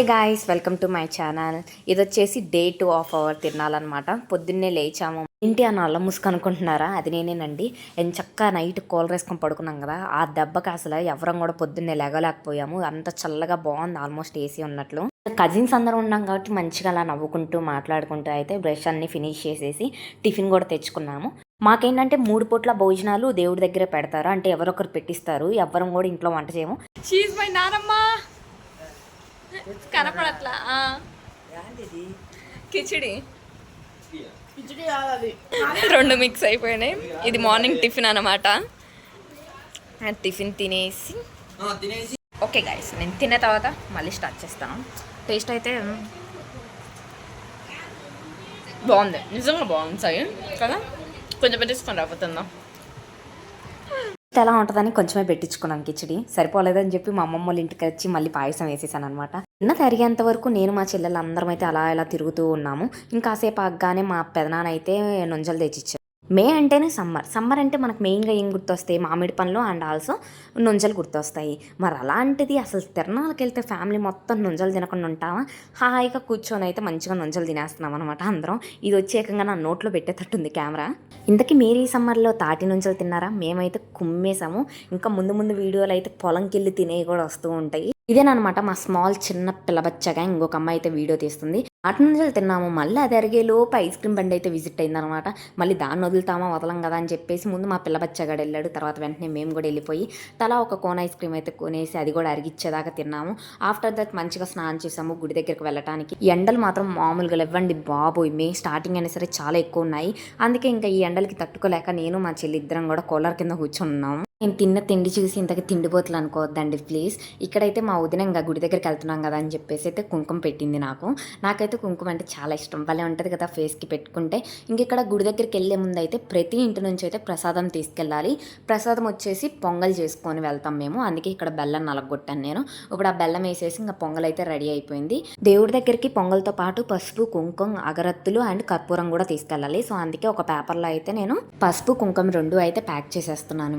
Hey guys, welcome to my channel. ఇది వచ్చేసి day 2 of our తినాలన్నమాట. పొద్దున్నే లేచాము. ఇంటి అన్న అల్లం ముసుగు అనుకుంటున్నారా? అది నేనేనండి. చక్కగా నైట్ కూలర్ వేసుకొని పడుకున్నాం కదా, ఆ దెబ్బకి అసలు ఎవరం కూడా పొద్దున్నే లేగలేకపోయాము. అంత చల్లగా బాగుంది, ఆల్మోస్ట్ ఏసీ ఉన్నట్లు. కజిన్స్ అందరూ ఉన్నాం కాబట్టి మంచిగా అలా నవ్వుకుంటూ మాట్లాడుకుంటూ అయితే బ్రష్ అన్ని ఫినిష్ చేసేసి టిఫిన్ కూడా తెచ్చుకున్నాము. మాకేంటంటే 3 పూట్ల భోజనాలు దేవుడి దగ్గరే పెడతారు, అంటే ఎవరొకరు పెట్టిస్తారు. ఎవ్వరం కూడా ఇంట్లో వంట చేయము. షీజ్ మై నానమ్మ. కనపడట్లా. కిచిడి 2 మిక్స్ అయిపోయినాయి. ఇది మార్నింగ్ టిఫిన్ అనమాట. టిఫిన్ తినేసి ఓకే గైస్, నేను తిన్న తర్వాత మళ్ళీ స్టార్ట్ చేస్తాను. టేస్ట్ అయితే బాగుంది, నిజంగా బాగుంది సాయి కదా. కొంచెం పెట్టేసుకొని రాకపోతుందా ఎలా ఉంటుందని కొంచెమే పెట్టించుకున్నాను. కిచిడి సరిపోలేదని చెప్పి మా అమ్మమ్మ వాళ్ళ ఇంటికి వచ్చి మళ్ళీ పాయసం వేసేసాను అనమాట. తిన్న తరిగేంత వరకు నేను మా చెల్లెలు అందరం అయితే అలా ఇలా తిరుగుతూ ఉన్నాము. ఇంకాసేపు ఆగ్గానే మా పెదనాన్న అయితే నుంజలు తెచ్చిచ్చారు. మే అంటేనే సమ్మర్ అంటే మనకు మెయిన్గా ఏం గుర్తొస్తాయి? మామిడి పండ్లు అండ్ ఆల్సో నుంజలు గుర్తొస్తాయి. మరి అలాంటిది అసలు తిరణాలకు వెళ్తే ఫ్యామిలీ మొత్తం నుంజలు తినకుండా ఉంటామా? హాయిగా కూర్చొని అయితే మంచిగా నుంజలు తినేస్తున్నాం అనమాట అందరం. ఇది వచ్చి ఏకంగా నా నోట్లో పెట్టేటట్టుంది కెమెరా. ఇంతకీ మీరు ఈ సమ్మర్లో తాటి నుంజలు తిన్నారా? మేమైతే కుమ్మేసాము. ఇంకా ముందు ముందు వీడియోలు అయితే పొలంకి వెళ్ళి తినేవి కూడా వస్తూ ఉంటాయి. ఇదేనమాట మా స్మాల్ చిన్న పిల్లబచ్చగా ఇంకొక అమ్మాయి అయితే వీడియో తీస్తుంది. అటు నుంచి తిన్నాము. మళ్ళీ అది అరిగేలోపు ఐస్ క్రీమ్ బండి అయితే విజిట్ అయిందనమాట. మళ్ళీ దాన్ని వదులుతామా వదలం కదా అని చెప్పేసి ముందు మా పిల్లబచ్చగాడు వెళ్ళాడు. తర్వాత వెంటనే మేము కూడా వెళ్ళిపోయి తలా ఒక కోన్ ఐస్ క్రీమ్ అయితే కొనేసి అది కూడా అరిగిచ్చేదాకా తిన్నాము. ఆఫ్టర్ దట్ మంచిగా స్నానం చేసాము గుడి దగ్గరికి వెళ్ళడానికి. ఎండలు మాత్రం మామూలుగా లేవండి బాబోయ్. మే స్టార్టింగ్ అయినా సరే చాలా ఎక్కువ ఉన్నాయి. అందుకే ఇంకా ఈ ఎండలకి తట్టుకోలేక నేను మా చెల్లి ఇద్దరం కూడా కూలర్ కింద కూర్చున్నాము. నేను తిన్న తిండి చూసి ఇంతకు తిండిపోతులు అనుకోవద్దండి ప్లీజ్. ఇక్కడైతే మా వదిన ఇంకా గుడి దగ్గరికి వెళ్తున్నాం కదా అని చెప్పేసి అయితే కుంకుమ పెట్టింది నాకైతే కుంకుమ అంటే చాలా ఇష్టం. భలే ఉంటుంది కదా ఫేస్కి పెట్టుకుంటే. ఇంక ఇక్కడ గుడి దగ్గరికి వెళ్ళే ముందు అయితే ప్రతి ఇంటి నుంచి అయితే ప్రసాదం తీసుకెళ్ళాలి. ప్రసాదం వచ్చేసి పొంగల్ చేసుకొని వెళ్తాం మేము. అందుకే ఇక్కడ బెల్లం నలగొట్టాను నేను. ఇప్పుడు ఆ బెల్లం వేసేసి ఇంకా పొంగల్ అయితే రెడీ అయిపోయింది. దేవుడి దగ్గరికి పొంగల్తో పాటు పసుపు కుంకుమ అగరత్తులు అండ్ కర్పూరం కూడా తీసుకెళ్ళాలి. సో అందుకే ఒక పేపర్లో అయితే నేను పసుపు కుంకుమ 2 అయితే ప్యాక్ చేసేస్తున్నాను.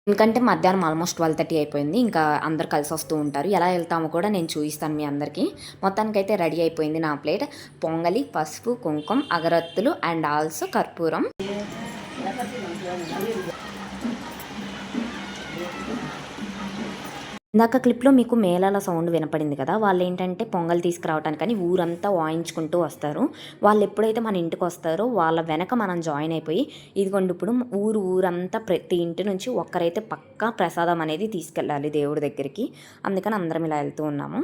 ఎందుకంటే మధ్యాహ్నం ఆల్మోస్ట్ 12:30 అయిపోయింది. ఇంకా అందరు కలిసి వస్తూ ఉంటారు. ఎలా వెళ్తామో కూడా నేను చూపిస్తాను మీ అందరికీ. మొత్తానికైతే రెడీ అయిపోయింది నా ప్లేట్. పొంగలి, పసుపు కుంకుమ అగరత్తులు అండ్ ఆల్సో కర్పూరం. ఇందాక క్లిప్లో మీకు మేళాల సౌండ్ వినపడింది కదా. వాళ్ళు ఏంటంటే పొంగల్ తీసుకురావటానికని ఊరంతా వాయించుకుంటూ వస్తారు. వాళ్ళు ఎప్పుడైతే మన ఇంటికి వస్తారో వాళ్ళ వెనక మనం జాయిన్ అయిపోయి ఇదిగోండి ఇప్పుడు ఊరంతా ప్రతి ఇంటి నుంచి ఒక్కరైతే పక్కా ప్రసాదం అనేది తీసుకెళ్ళాలి దేవుడి దగ్గరికి. అందుకని అందరం ఇలా వెళ్తూ ఉన్నాము.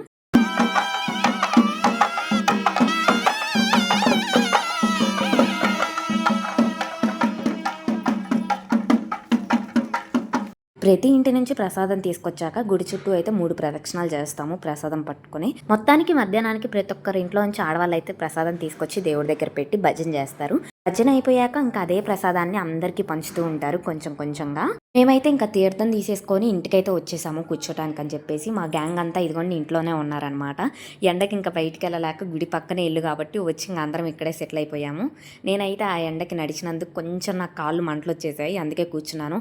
ప్రతి ఇంటి నుంచి ప్రసాదం తీసుకొచ్చాక గుడి చుట్టూ అయితే 3 ప్రదక్షిణాలు చేస్తాము ప్రసాదం పట్టుకుని. మొత్తానికి మధ్యాహ్నానికి ప్రతి ఒక్కరి ఇంట్లో నుంచి ఆడవాళ్ళు అయితే ప్రసాదం తీసుకొచ్చి దేవుడి దగ్గర పెట్టి భజన చేస్తారు. భజన అయిపోయాక ఇంకా అదే ప్రసాదాన్ని అందరికీ పంచుతూ ఉంటారు కొంచెం కొంచెంగా. మేమైతే ఇంకా తీర్థం తీసేసుకొని ఇంటికైతే వచ్చేసాము కూర్చోటానికి అని చెప్పేసి. మా గ్యాంగ్ అంతా ఇదిగోండి ఇంట్లోనే ఉన్నారనమాట. ఎండకి ఇంకా బయటికి వెళ్ళలేక గుడి పక్కనే ఇల్లు కాబట్టి వచ్చి ఇంకా అందరం ఇక్కడే సెటిల్ అయిపోయాము. నేనైతే ఆ ఎండకి నడిచినందుకు కొంచెం నా కాళ్ళు మంటలు వచ్చేసాయి, అందుకే కూర్చున్నాను.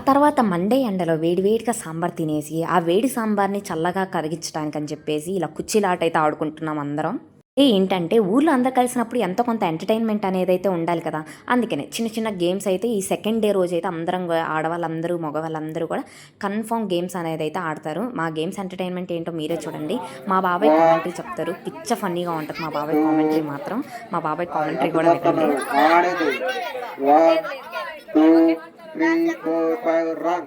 తర్వాత మండే ఎండలో వేడివేడిగా సాంబార్ తినేసి ఆ వేడి సాంబార్ని చల్లగా కరిగించడానికి అని చెప్పేసి ఇలా కుర్చీలాట అయితే ఆడుకుంటున్నాం అందరం. ఏంటంటే ఊర్లో అందరు కలిసినప్పుడు ఎంతో కొంత ఎంటర్టైన్మెంట్ అనేది అయితే ఉండాలి కదా. అందుకనే చిన్న చిన్న గేమ్స్ అయితే ఈ సెకండ్ డే రోజు అయితే అందరం ఆడవాళ్ళందరూ మగవాళ్ళందరూ కూడా కన్ఫర్మ్ గేమ్స్ అనేది అయితే ఆడతారు. మా గేమ్స్ ఎంటర్టైన్మెంట్ ఏంటో మీరే చూడండి. మా బాబాయ్ కామెంటరీ చెప్తారు, పిచ్చ ఫన్నీగా ఉంటుంది మా బాబాయ్ కామెంటరీ మాత్రం. మా బాబాయ్ కామెంటరీ కూడా వినండి. 3, 4, 5 run.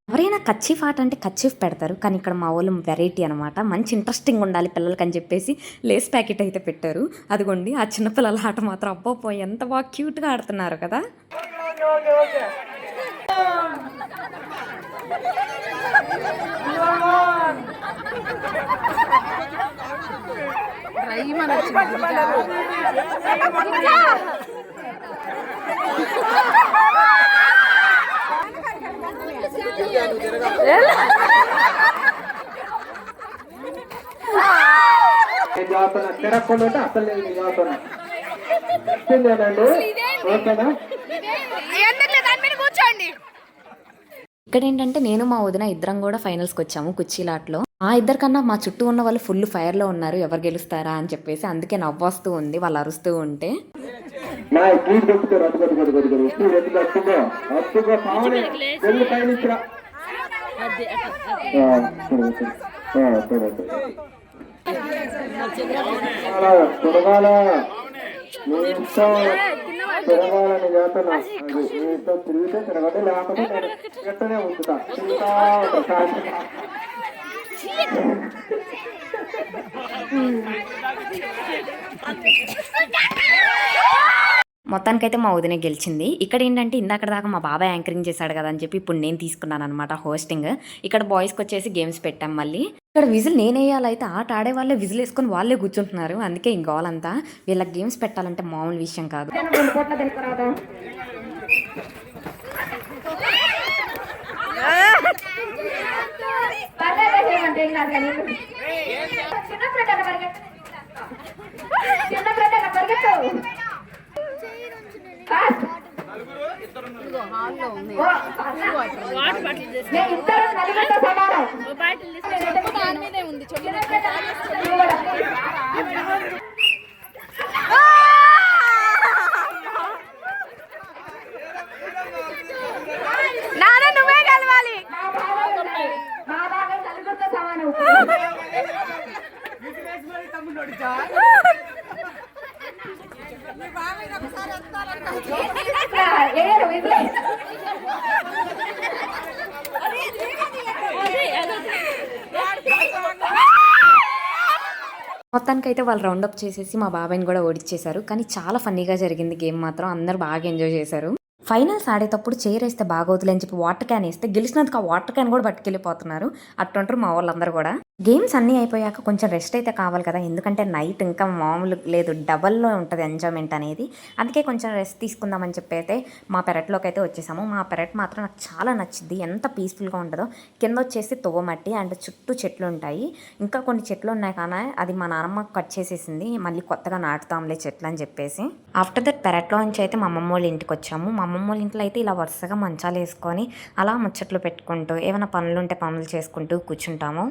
ఎవరైనా కచ్చిఫ్ ఆట అంటే కచ్చిఫ్ పెడతారు, కానీ ఇక్కడ మా వాళ్ళు వెరైటీ అనమాట. మంచి ఇంట్రెస్టింగ్ ఉండాలి పిల్లలకి అని చెప్పేసి లేస్ ప్యాకెట్ అయితే పెట్టారు. అదిగోండి ఆ చిన్నపిల్లల ఆట మాత్రం అబ్బో ఎంత బాగా క్యూట్గా ఆడుతున్నారు కదా. తిరగకుండా అసలు చదువుతున్నా ఓకేనా. ఇక్కడ ఏంటంటే నేను మా వదిన ఇద్దరం కూడా ఫైనల్స్కి వచ్చాము కుర్చీలాట్లో. ఆ ఇద్దరికన్నా మా చుట్టూ ఉన్న వాళ్ళు ఫుల్ ఫైర్లో ఉన్నారు, ఎవరు గెలుస్తారా అని చెప్పేసి. అందుకే నవ్వొస్తూ ఉంది వాళ్ళు అరుస్తూ ఉంటే. తిరగాలని చేస్తున్నా నీతో తిరిగితే తిరగదు, లేకపోతే ఎట్టనే ఉంచుతా. మొత్తానికైతే మా వదిన గెలిచింది. ఇక్కడ ఏంటంటే ఇందాక దాకా మా బాబాయ్ యాంకరింగ్ చేశాడు కదా అని చెప్పి ఇప్పుడు నేను తీసుకున్నాను అనమాట హోస్టింగ్. ఇక్కడ బాయ్స్కి వచ్చేసి గేమ్స్ పెట్టాం. మళ్ళీ ఇక్కడ విజిల్ నేనేయాలైతే ఆట ఆడే వాళ్ళే విజిల్ వేసుకొని వాళ్ళే కూర్చుంటున్నారు. అందుకే ఇంక వాళ్ళంతా వీళ్ళకి గేమ్స్ పెట్టాలంటే మామూలు విషయం కాదు. నువ్వే కలవాలి. మొత్తానికైతే వాళ్ళు రౌండప్ చేసేసి మా బాబాయ్ని కూడా ఓడిచ్చేశారు. కానీ చాలా ఫన్నీగా జరిగింది గేమ్ మాత్రం. అందరూ బాగా ఎంజాయ్ చేశారు. ఫైనల్స్ ఆడేటప్పుడు చైర్ వేస్తే బాగోతులే అని చెప్పి వాటర్ క్యాన్ వేస్తే గెలిచినందుకు ఆ వాటర్ క్యాన్ కూడా పట్టుకెళ్ళిపోతున్నారు. అట్టుంటారు మా వాళ్ళందరూ కూడా. గేమ్స్ అన్నీ అయిపోయాక కొంచెం రెస్ట్ అయితే కావాలి కదా, ఎందుకంటే నైట్ ఇంకా మామూలు లేదు, డబల్లో ఉంటుంది ఎంజాయ్మెంట్ అనేది. అందుకే కొంచెం రెస్ట్ తీసుకుందామని చెప్పి అయితే మా పెరట్లోకి అయితే వచ్చేసాము. మా పెరట్ మాత్రం నాకు చాలా నచ్చింది, ఎంత పీస్ఫుల్గా ఉంటుందో. కింద వచ్చేసి తోవమట్టి అండ్ చుట్టూ చెట్లు ఉంటాయి. ఇంకా కొన్ని చెట్లు ఉన్నాయి కానీ అది మా నాన్నమ్మ కట్ చేసేసింది, మళ్ళీ కొత్తగా నాటుతాంలే చెట్లు అని చెప్పేసి. ఆఫ్టర్ దట్ పెరట్లో నుంచి అయితే మా అమ్మమ్మ వాళ్ళ ఇంటికి వచ్చాము. మా అమ్మమ్మ వాళ్ళ ఇంట్లో అయితే ఇలా వరుసగా మంచాలు వేసుకొని అలా ముచ్చట్లు పెట్టుకుంటూ ఏమైనా పనులు ఉంటే పనులు చేసుకుంటూ కూర్చుంటాము.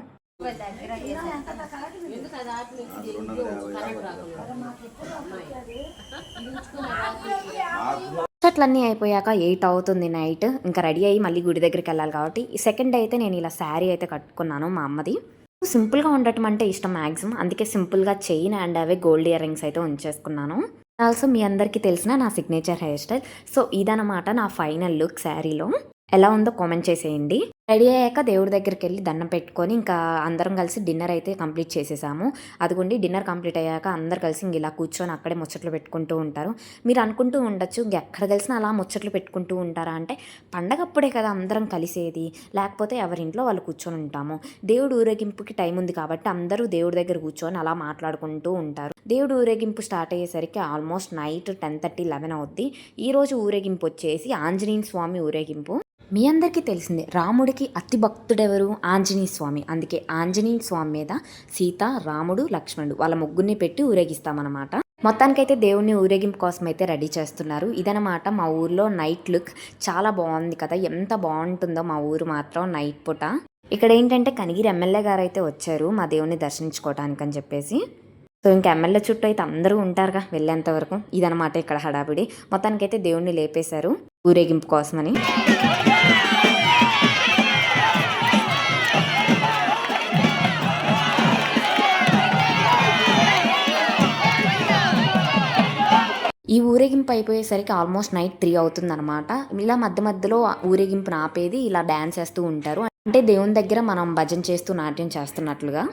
ముచ్చట్లన్నీ అయిపోయాక 8 అవుతుంది నైట్. ఇంకా రెడీ అయ్యి మళ్ళీ గుడి దగ్గరికి వెళ్ళాలి కాబట్టి సెకండ్ డే అయితే నేను ఇలా శారీ అయితే కట్టుకున్నాను. మా అమ్మది సింపుల్గా ఉండటం అంటే ఇష్టం మ్యాక్సిమం, అందుకే సింపుల్గా chain and away gold ear rings అయితే ఉంచేసుకున్నాను. ఆల్సో మీ అందరికీ తెలిసిన నా సిగ్నేచర్ హెయిర్ స్టైల్. సో ఇదన్నమాట నా ఫైనల్ లుక్ శారీలో. ఎలా ఉందో కామెంట్ చేసేయండి. రెడీ అయ్యాక దేవుడి దగ్గరికి వెళ్ళి దండం పెట్టుకొని ఇంకా అందరం కలిసి డిన్నర్ అయితే కంప్లీట్ చేసేసాము. అదిగోండి డిన్నర్ కంప్లీట్ అయ్యాక అందరు కలిసి ఇలా కూర్చొని అక్కడే ముచ్చట్లు పెట్టుకుంటూ ఉంటారు. మీరు అనుకుంటూ ఉండొచ్చు ఎక్కడ కలిసినా అలా ముచ్చట్లు పెట్టుకుంటూ ఉంటారా అంటే, పండగప్పుడే కదా అందరం కలిసేది, లేకపోతే ఎవరింట్లో వాళ్ళు కూర్చొని ఉంటాము. దేవుడు ఊరేగింపుకి టైం ఉంది కాబట్టి అందరూ దేవుడి దగ్గర కూర్చొని అలా మాట్లాడుకుంటూ ఉంటారు. దేవుడు ఊరేగింపు స్టార్ట్ అయ్యేసరికి ఆల్మోస్ట్ నైట్ 10:30, 11 అవుద్ది. ఈరోజు ఊరేగింపు వచ్చేసి ఆంజనేయ స్వామి ఊరేగింపు. మీ అందరికీ తెలిసిందే రాముడికి అతి భక్తుడెవరు? ఆంజనేయ స్వామి. అందుకే ఆంజనేయ స్వామి మీద సీత, రాముడు, లక్ష్మణుడు వాళ్ళ ముగ్గురిని పెట్టి ఊరేగిస్తామన్నమాట. మొత్తానికైతే దేవుణ్ణి ఊరేగింపు కోసం అయితే రెడీ చేస్తున్నారు. ఇదనమాట మా ఊర్లో నైట్ లుక్. చాలా బాగుంది కదా, ఎంత బాగుంటుందో మా ఊరు మాత్రం నైట్ పూట. ఇక్కడ ఏంటంటే కనిగిరి ఎమ్మెల్యే గారు అయితే వచ్చారు మా దేవుణ్ణి దర్శించుకోవటానికి అని చెప్పేసి. సో ఇంకా ఎమ్మెల్యే చుట్టూ అయితే అందరూ ఉంటారుగా వెళ్ళేంత వరకు. ఇదనమాట ఇక్కడ హడావిడి. మొత్తానికైతే దేవుణ్ణి లేపేశారు ఊరేగింపు కోసమని. ఈ ఊరేగింపు అయిపోయేసరికి ఆల్మోస్ట్ నైట్ 3 అవుతుందన్నమాట. ఇలా మధ్య మధ్యలో ఊరేగింపును ఆపేది ఇలా డ్యాన్స్ చేస్తూ ఉంటారు. అంటే దేవుని దగ్గర మనం భజన చేస్తూ నాట్యం చేస్తున్నట్లుగా.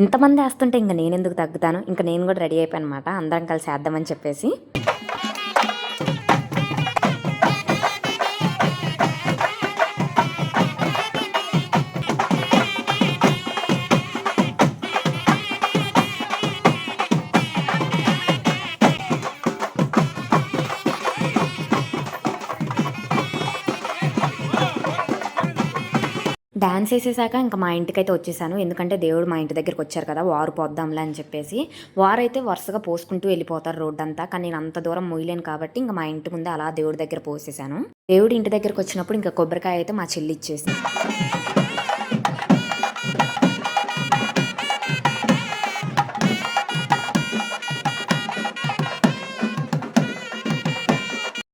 ఇంతమంది వేస్తుంటే ఇంకా నేను ఎందుకు తగ్గుతాను. ఇంకా నేను కూడా రెడీ అయిపోయాను అనమాట, అందరం కలిసి వేద్దామని చెప్పేసి. డాన్స్ వేసేసాక ఇంకా మా ఇంటికైతే వచ్చేసాను. ఎందుకంటే దేవుడు మా ఇంటి దగ్గరికి వచ్చారు కదా, వారు పోద్దాంలే అని చెప్పేసి. వారైతే వరుసగా పోసుకుంటూ వెళ్ళిపోతారు రోడ్డంతా. కానీ నేను అంత దూరం మొయ్యలేను కాబట్టి ఇంకా మా ఇంటి ముందే అలా దేవుడి దగ్గర పోసేసాను. దేవుడు ఇంటి దగ్గరికి వచ్చినప్పుడు ఇంకా కొబ్బరికాయ అయితే మా చెల్లి ఇచ్చేసి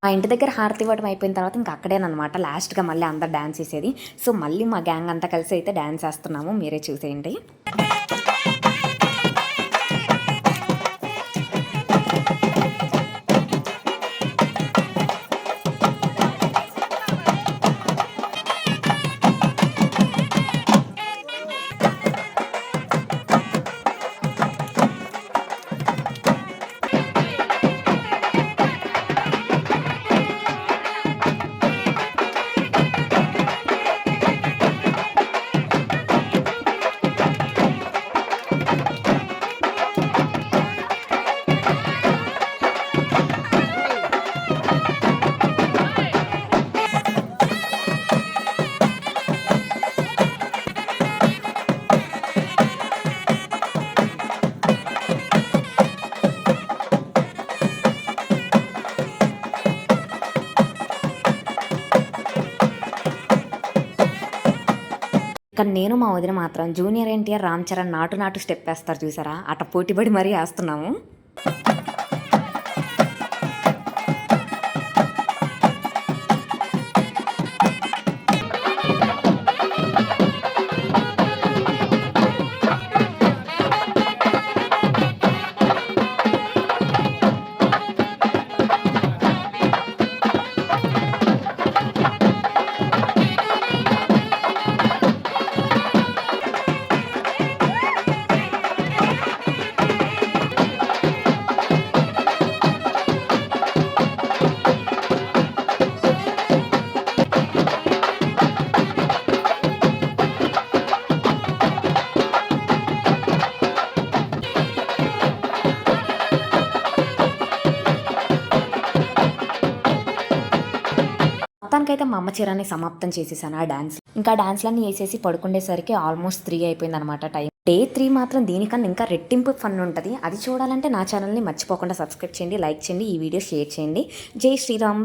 మా ఇంటి దగ్గర హారతి ఇవ్వడం అయిపోయిన తర్వాత ఇంకా అక్కడేనమాట లాస్ట్గా మళ్ళీ అందరు డ్యాన్స్ వేసేది. సో మళ్ళీ మా గ్యాంగ్ అంతా కలిసి అయితే డ్యాన్స్ వేస్తున్నాము, మీరే చూసేయండి. కానీ నేను మా వదిన మాత్రం జూనియర్ ఎన్టీఆర్ రామ్ చరణ్ నాటు స్టెప్ వేస్తారు చూసారా, అట్ట పోటీపడి మరీ వేస్తున్నాము. మొత్తానికైతే మా అమ్మ చీరాన్ని సమాప్తం చేసేసాను ఆ డాన్స్. ఇంకా డాన్స్లన్నీ వేసేసి పడుకునేసరికి ఆల్మోస్ట్ 3 అయిపోయింది అనమాట టైం. డే 3 మాత్రం దీనికన్నా ఇంకా రెట్టింపు ఫన్ ఉంటుంది. అది చూడాలంటే నా ఛానల్ని మర్చిపోకుండా సబ్స్క్రైబ్ చేయండి, లైక్ చేయండి, ఈ వీడియో షేర్ చేయండి. జై శ్రీరామ్.